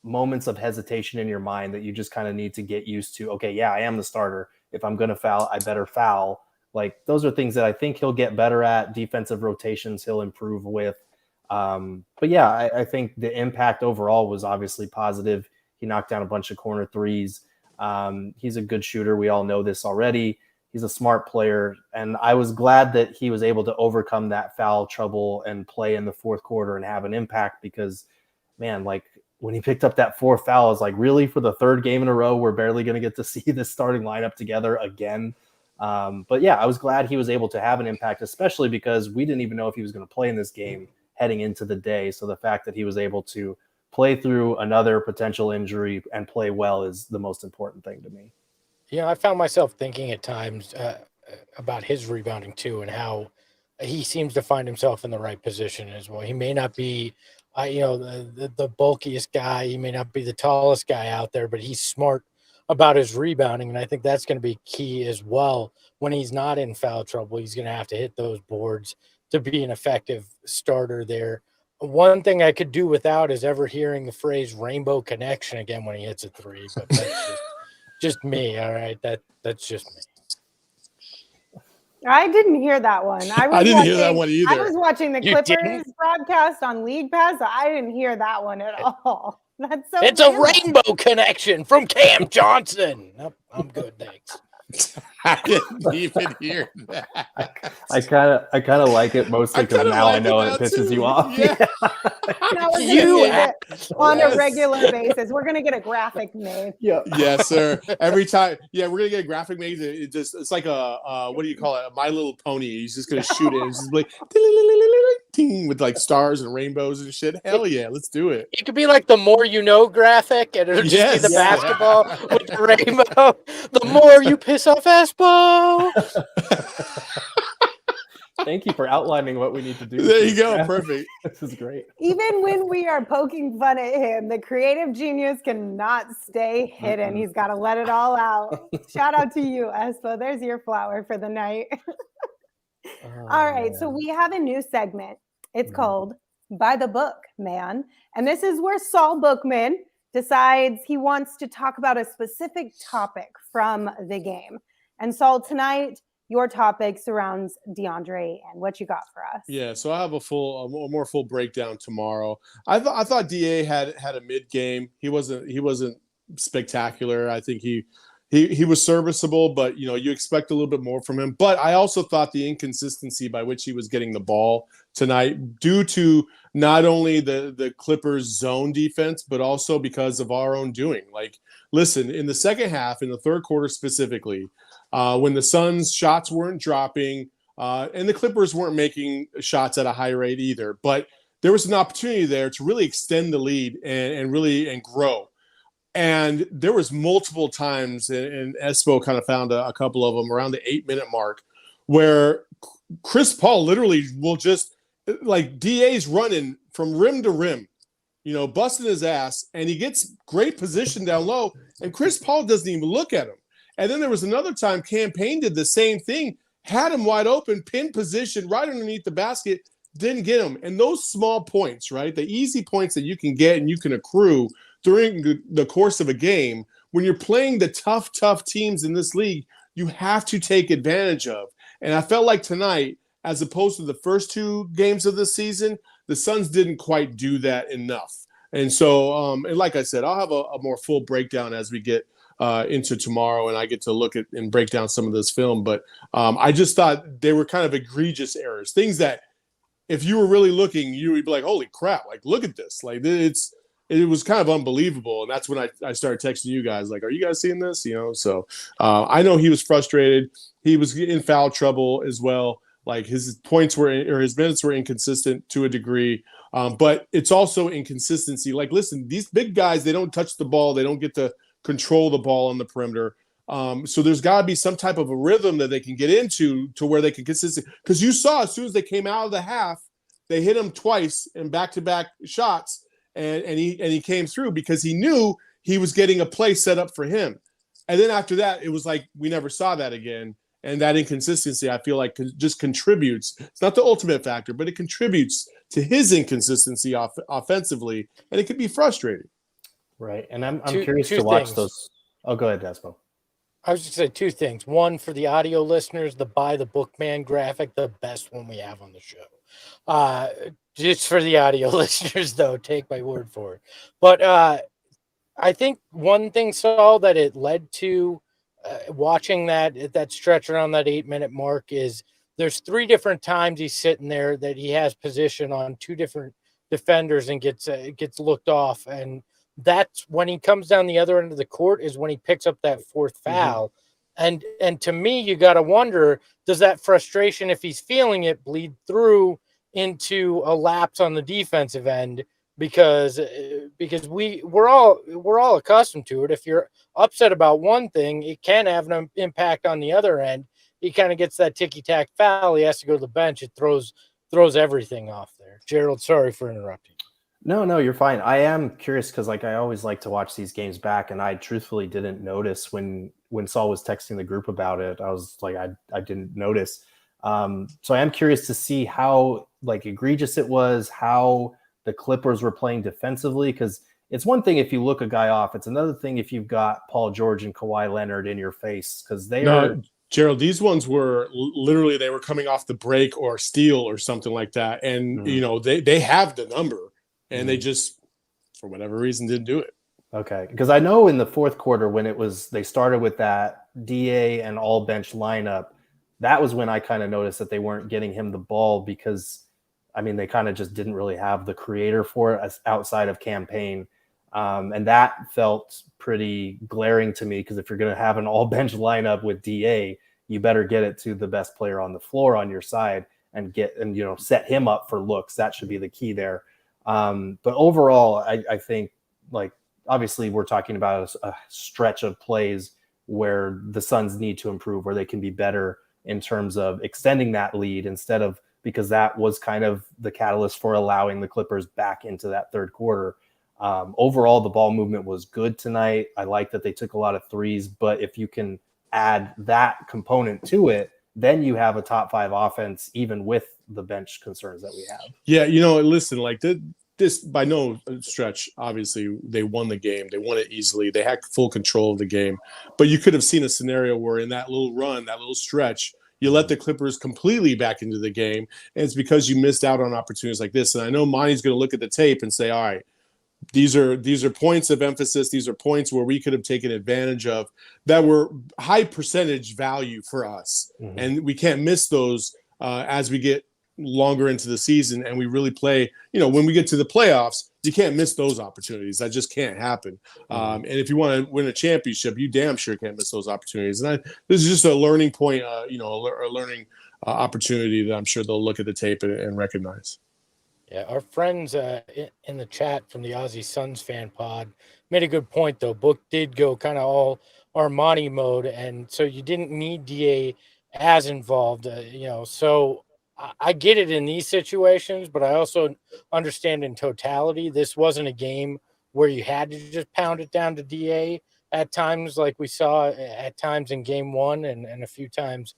moments of hesitation in your mind that you just kind of need to get used to. Okay, yeah, I am the starter. If I'm going to foul, I better foul. Like, those are things that I think he'll get better at. Defensive rotations he'll improve with. But yeah, I think the impact overall was obviously positive. He knocked down a bunch of corner threes. He's a good shooter. We all know this already. He's a smart player. And I was glad that he was able to overcome that foul trouble and play in the fourth quarter and have an impact because, man, like, when he picked up that fourth foul, I was like, really, for the third game in a row, we're barely going to get to see this starting lineup together again. But yeah, I was glad he was able to have an impact, especially because we didn't even know if he was going to play in this game heading into the day. So the fact that he was able to play through another potential injury and play well is the most important thing to me. Yeah, I found myself thinking at times about his rebounding too, and how he seems to find himself in the right position as well. He may not be, the bulkiest guy. He may not be the tallest guy out there, but he's smart about his rebounding, and I think that's going to be key as well. When he's not in foul trouble, he's going to have to hit those boards to be an effective starter there. One thing I could do without is ever hearing the phrase "rainbow connection" again when he hits a three, but that's just me. All right, that's just me. I didn't hear that one. I didn't hear that one either. I was watching the Clippers broadcast on League Pass. So I didn't hear that one at all. That's so. It's weird. a rainbow connection from Cam Johnson. Nope, I'm good, thanks. I didn't even hear that. I kind of like it mostly because now I know it pisses you off. Yeah. On a regular basis. We're gonna get a graphic made. Yeah. Yes, sir. Every time, we're gonna get a graphic made. It's like a what do you call it? A My Little Pony. He's just gonna shoot it. It's just like with like stars and rainbows and shit. Hell yeah, let's do it. It could be like the more you know graphic, and it'll just be the basketball with the rainbow. The more you piss off Espo. Thank you for outlining what we need to do. There you go. Perfect. This is great. Even when we are poking fun at him, the creative genius cannot stay hidden. He's got to let it all out. Shout out to you, Espo. There's your flower for the night. All right. So we have a new segment. It's called By the Book, Man. And this is where Saul Bookman decides he wants to talk about a specific topic from the game. And Saul, tonight, your topic surrounds DeAndre and what you got for us. Yeah, so I have a more full breakdown tomorrow. I thought DA had a mid game. He wasn't spectacular. I think he was serviceable, but you expect a little bit more from him. But I also thought the inconsistency by which he was getting the ball tonight, due to not only the Clippers' zone defense, but also because of our own doing. Like, listen, in the second half, in the third quarter specifically, when the Suns' shots weren't dropping, and the Clippers weren't making shots at a high rate either, but there was an opportunity there to really extend the lead and grow. And there was multiple times, and Espo kind of found a couple of them around the 8-minute mark, where Chris Paul literally will just, like, DA's running from rim to rim, busting his ass, and he gets great position down low, and Chris Paul doesn't even look at him. And then there was another time Campaign did the same thing, had him wide open, pin position right underneath the basket, didn't get him. And those small points, right, the easy points that you can get and you can accrue during the course of a game, when you're playing the tough teams in this league, you have to take advantage of. And I felt like tonight, as opposed to the first 2 games of the season, the Suns didn't quite do that enough. And so, and like I said, I'll have a more full breakdown as we get into tomorrow, and I get to look at and break down some of this film. But I just thought they were kind of egregious errors, things that if you were really looking, you would be like, holy crap, like, look at this. Like, it was kind of unbelievable. And that's when I started texting you guys, like, are you guys seeing this? So I know he was frustrated. He was in foul trouble as well. Like, his points his minutes were inconsistent to a degree. But it's also inconsistency. Like, listen, these big guys, they don't touch the ball. They don't get to control the ball on the perimeter. So there's got to be some type of a rhythm that they can get into to where they can consistently. Because you saw as soon as they came out of the half, they hit him twice in back-to-back shots. And he came through because he knew he was getting a play set up for him. And then after that, it was like we never saw that again. And that inconsistency, I feel like, just contributes. It's not the ultimate factor, but it contributes to his inconsistency offensively, and it can be frustrating. Right. And I'm curious to watch those. Oh, go ahead, Despo. I was just going to say 2 things. One, for the audio listeners, the By the Bookman graphic, the best one we have on the show. Just for the audio listeners, though, take my word for it. But I think one thing, Saul, that it led to watching that stretch around that 8-minute mark is there's 3 different times he's sitting there that he has position on 2 different defenders and gets looked off. And that's when he comes down the other end of the court is when he picks up that 4th foul. Mm-hmm. And to me, you got to wonder, does that frustration, if he's feeling it, bleed through into a lapse on the defensive end? Because we're all accustomed to it. If you're upset about one thing, it can have an impact on the other end. He kind of gets that ticky-tack foul. He has to go to the bench. It throws everything off there. Gerald, sorry for interrupting. No, you're fine. I am curious because, like, I always like to watch these games back, and I truthfully didn't notice when Saul was texting the group about it. I was like, I didn't notice. So I am curious to see how, like, egregious it was, how the Clippers were playing defensively, because it's one thing if you look a guy off. It's another thing if you've got Paul George and Kawhi Leonard in your face, because they are. Gerald, these ones were literally, they were coming off the break or steal or something like that. And, they have the number and they just, for whatever reason, didn't do it. Okay. Because I know in the 4th quarter when they started with that DA and all bench lineup, that was when I kind of noticed that they weren't getting him the ball because, I mean, they kind of just didn't really have the creator for it outside of Campaign. And that felt pretty glaring to me because if you're going to have an all bench lineup with DA, you better get it to the best player on the floor on your side and set him up for looks. That should be the key there. But overall, I think, like, obviously we're talking about a stretch of plays where the Suns need to improve, where they can be better in terms of extending that lead because that was kind of the catalyst for allowing the Clippers back into that 3rd quarter. Overall, the ball movement was good tonight. I like that they took a lot of threes, but if you can add that component to it, then you have a top 5 offense, even with the bench concerns that we have. Yeah, listen, like this by no stretch, obviously they won the game. They won it easily. They had full control of the game. But you could have seen a scenario where in that little run, that little stretch, you let the Clippers completely back into the game. And it's because you missed out on opportunities like this. And I know Monty's going to look at the tape and say, all right, these are points of emphasis. These are points where we could have taken advantage of that were high percentage value for us. Mm-hmm. And we can't miss those as we get longer into the season and we really play, when we get to the playoffs, you can't miss those opportunities. That just can't happen. And if you want to win a championship, you damn sure can't miss those opportunities. And this is just a learning point, a learning opportunity that I'm sure they'll look at the tape and recognize. Yeah, our friends in the chat from the Aussie Suns fan pod made a good point, though. Book did go kind of all Armani mode, and so you didn't need DA as involved, So I get it in these situations, but I also understand in totality, this wasn't a game where you had to just pound it down to DA at times, like we saw at times in game one and a few times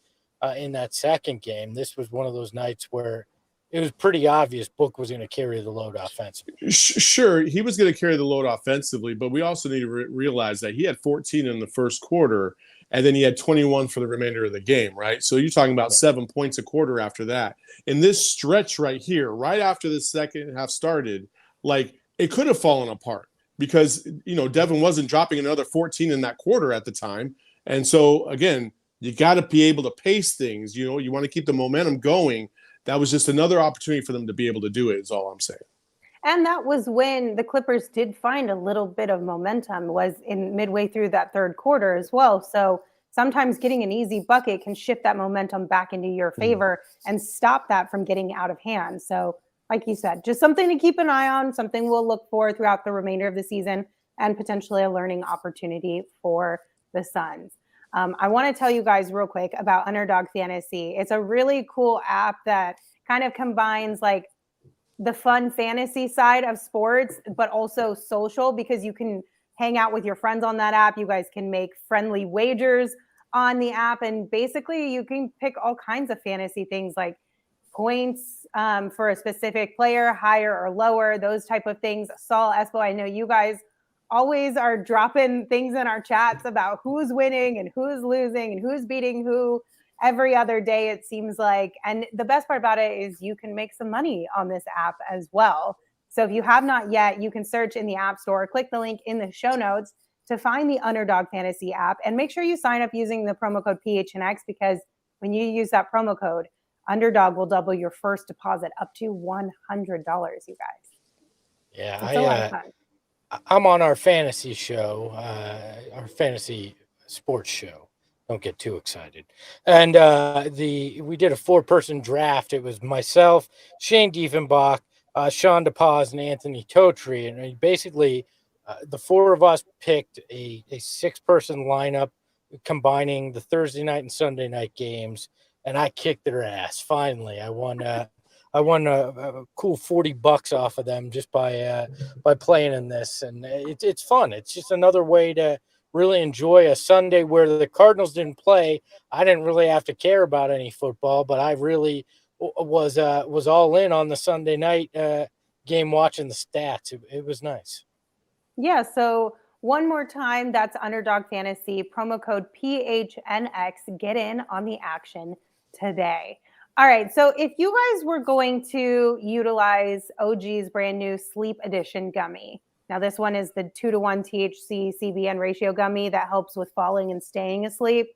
in that second game. This was one of those nights where it was pretty obvious Book was going to carry the load offensively. Sure, he was going to carry the load offensively, but we also need to realize that he had 14 in the first quarter, and then he had 21 for the remainder of the game, right? So you're talking about 7 points a quarter after that. In this stretch right here, right after the second half started, like it could have fallen apart because, Devin wasn't dropping another 14 in that quarter at the time. And so, again, you got to be able to pace things. You want to keep the momentum going. That was just another opportunity for them to be able to do it, is all I'm saying. And that was when the Clippers did find a little bit of momentum, was in midway through that third quarter as well. So sometimes getting an easy bucket can shift that momentum back into your favor and stop that from getting out of hand. So like you said, just something to keep an eye on, something we'll look for throughout the remainder of the season, and potentially a learning opportunity for the Suns. I want to tell you guys real quick about Underdog Fantasy. It's a really cool app that kind of combines like the fun fantasy side of sports, but also social, because you can hang out with your friends on that app. You guys can make friendly wagers on the app, and basically you can pick all kinds of fantasy things like points for a specific player, higher or lower, those type of things. Saul, Espo, I know you guys always are dropping things in our chats about who's winning and who's losing and who's beating who every other day, it seems like. And the best part about it is you can make some money on this app as well. So if you have not yet, you can search in the App Store, click the link in the show notes to find the Underdog Fantasy app, and make sure you sign up using the promo code PHNX, because when you use that promo code, Underdog will double your first deposit up to $100, you guys. Yeah, it's a lot of fun. I'm on our fantasy show, our fantasy sports show. Don't get too excited. And we did a 4-person draft. It was myself, Shane Diefenbach, Sean DePaz, and Anthony Totri. And basically, the 4 of us picked a 6-person lineup combining the Thursday night and Sunday night games. And I kicked their ass. Finally, I won a cool $40 off of them just by playing in this, and it's fun. It's just another way to really enjoy a Sunday where the Cardinals didn't play. I didn't really have to care about any football, but I really was all in on the Sunday night game, watching the stats. It was nice. Yeah. So one more time, that's Underdog Fantasy, promo code PHNX. Get in on the action today. All right, so if you guys were going to utilize OG's brand new Sleep Edition gummy, now this one is the 2-to-1 THC CBN ratio gummy that helps with falling and staying asleep.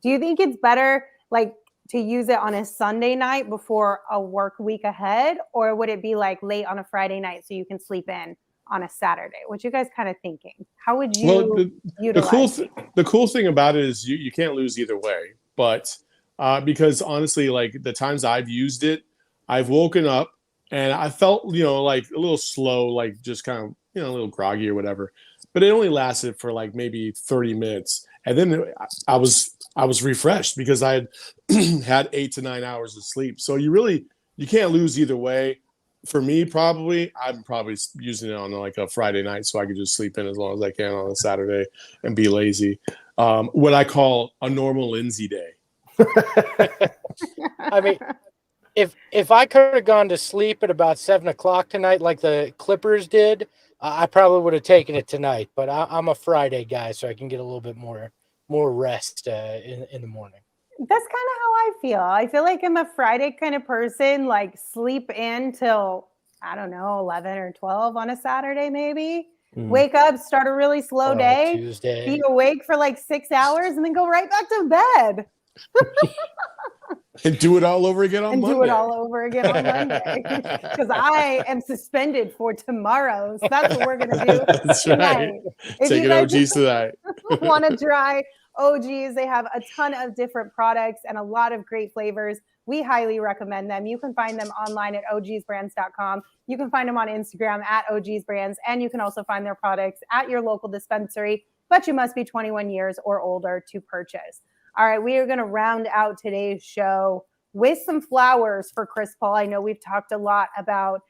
Do you think it's better like to use it on a Sunday night before a work week ahead, or would it be like late on a Friday night so you can sleep in on a Saturday? What you guys kind of thinking? How would you utilize the cool thing about it is you can't lose either way, but because honestly, like the times I've used it, I've woken up and I felt, like a little slow, like just kind of, a little groggy or whatever, but it only lasted for like maybe 30 minutes. And then I was refreshed because I had had 8 to 9 hours of sleep. So you can't lose either way. For me, I'm probably using it on like a Friday night so I could just sleep in as long as I can on a Saturday and be lazy. What I call a normal Lindsay day. I mean, if I could have gone to sleep at about 7:00 tonight, like the Clippers did, I probably would have taken it tonight. But I'm a Friday guy, so I can get a little bit more rest in the morning. That's kind of how I feel. I feel like I'm a Friday kind of person, like sleep in till, I don't know, 11 or 12 on a Saturday maybe. Wake up, start a really slow day, Tuesday. Be awake for like 6 hours, and then go right back to bed. And do it all over again on Monday. Do it all over again on Monday. Because I am suspended for tomorrow. So that's what we're going to do. That's tonight. right. Taking OGs tonight. Want to try OGs? They have a ton of different products and a lot of great flavors We highly recommend them. You can find them online at ogsbrands.com. You can find them on Instagram at ogsbrands, and you can also find their products at your local dispensary, but you must be 21 years or older to purchase. All right, we are going to round out today's show with some flowers for Chris Paul. I know we've talked a lot about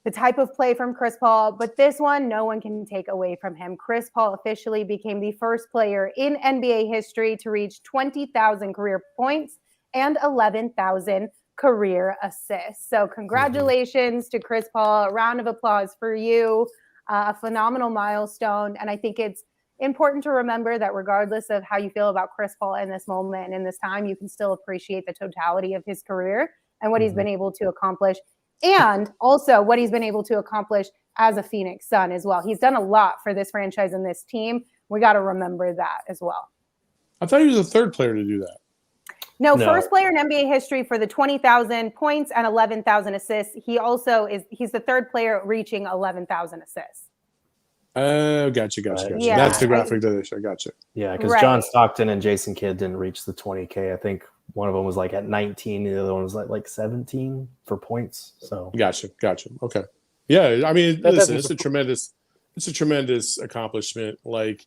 the type of play from Chris Paul, but this one, no one can take away from him. Chris Paul officially became the first player in NBA history to reach 20,000 career points and 11,000 career assists. So congratulations to Chris Paul. A round of applause for you. A phenomenal milestone. And I think it's important to remember that regardless of how you feel about Chris Paul in this moment and in this time, you can still appreciate the totality of his career and what he's been able to accomplish. And also what he's been able to accomplish as a Phoenix Sun as well. He's done a lot for this franchise and this team. We got to remember that as well. I thought he was the third player to do that. No, first player in NBA history for the 20,000 points and 11,000 assists. He's the third player reaching 11,000 assists. Gotcha. Yeah, That's the graphic that I showed. Gotcha. Yeah, because John Stockton and Jason Kidd didn't reach the 20K. I think one of them was like at 19, the other one was like 17 for points. So Gotcha. Okay. Yeah, I mean, listen, it's a tremendous accomplishment. Like,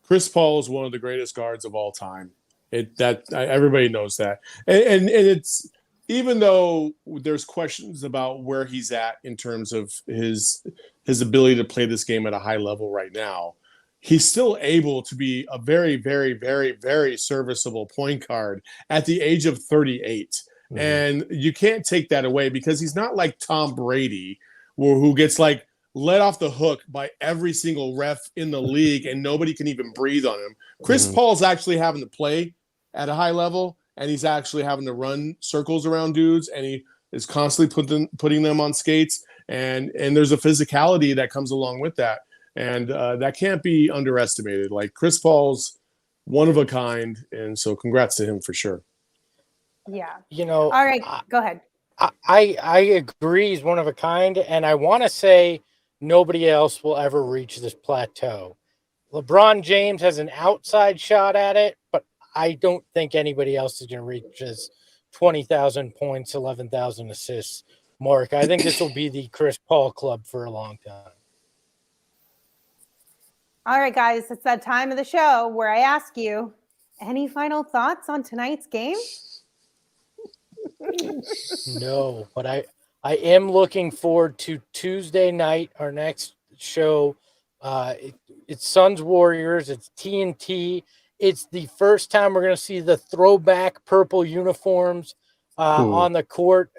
Chris Paul is one of the greatest guards of all time. Everybody knows that, and it's, even though there's questions about where he's at in terms of his ability to play this game at a high level right now, he's still able to be a very, very, very, very serviceable point guard at the age of 38. And you can't take that away, because he's not like Tom Brady, who gets like let off the hook by every single ref in the league and nobody can even breathe on him. Chris Paul's actually having to play at a high level, and he's actually having to run circles around dudes, and he is constantly putting them on skates, and there's a physicality that comes along with that, and that can't be underestimated. Like, Chris Paul's one of a kind, and so congrats to him for sure. Yeah. All right, go ahead. I agree, he's one of a kind, and I want to say nobody else will ever reach this plateau. LeBron James has an outside shot at it, but I don't think anybody else is going to reach his 20,000 points, 11,000 assists mark. I think this will be the Chris Paul club for a long time. All right, guys, it's that time of the show where I ask you, any final thoughts on tonight's game? No, but I am looking forward to Tuesday night, our next show. It's Suns Warriors. It's TNT. It's the first time we're going to see the throwback purple uniforms on the court,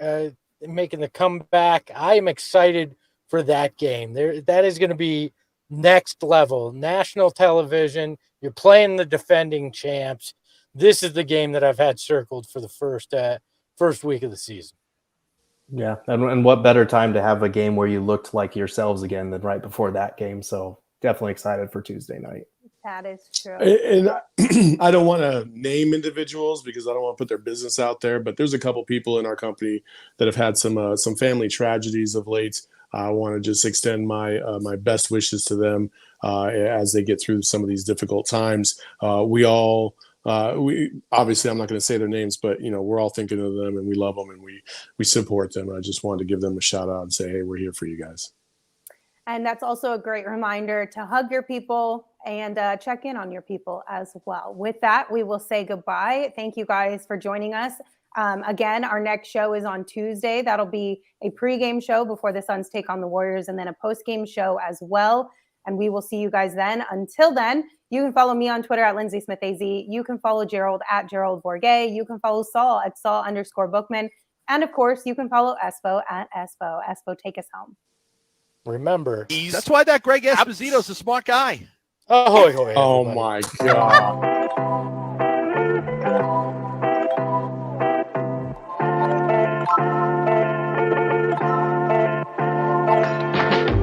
making the comeback. I am excited for that game. That is going to be next level. National television. You're playing the defending champs. This is the game that I've had circled for the first week of the season. Yeah, and what better time to have a game where you looked like yourselves again than right before that game. So definitely excited for Tuesday night. That is true. And I don't want to name individuals because I don't want to put their business out there, but there's a couple people in our company that have had some family tragedies of late. I want to just extend my best wishes to them as they get through some of these difficult times. We obviously, I'm not going to say their names, but we're all thinking of them, and we love them, and we support them. I just wanted to give them a shout out and say, hey, we're here for you guys. And that's also a great reminder to hug your people and check in on your people as well. With that, we will say goodbye. Thank you guys for joining us. Again, our next show is on Tuesday. That'll be a pregame show before the Suns take on the Warriors, and then a postgame show as well. And we will see you guys then. Until then, you can follow me on Twitter at Lindsay Smith AZ. You can follow Gerald at Gerald Bourget. You can follow Saul at Saul_Bookman. And of course, you can follow Espo at Espo. Espo, take us home. Remember, that's why that Greg Esposito's a smart guy. Oh my God.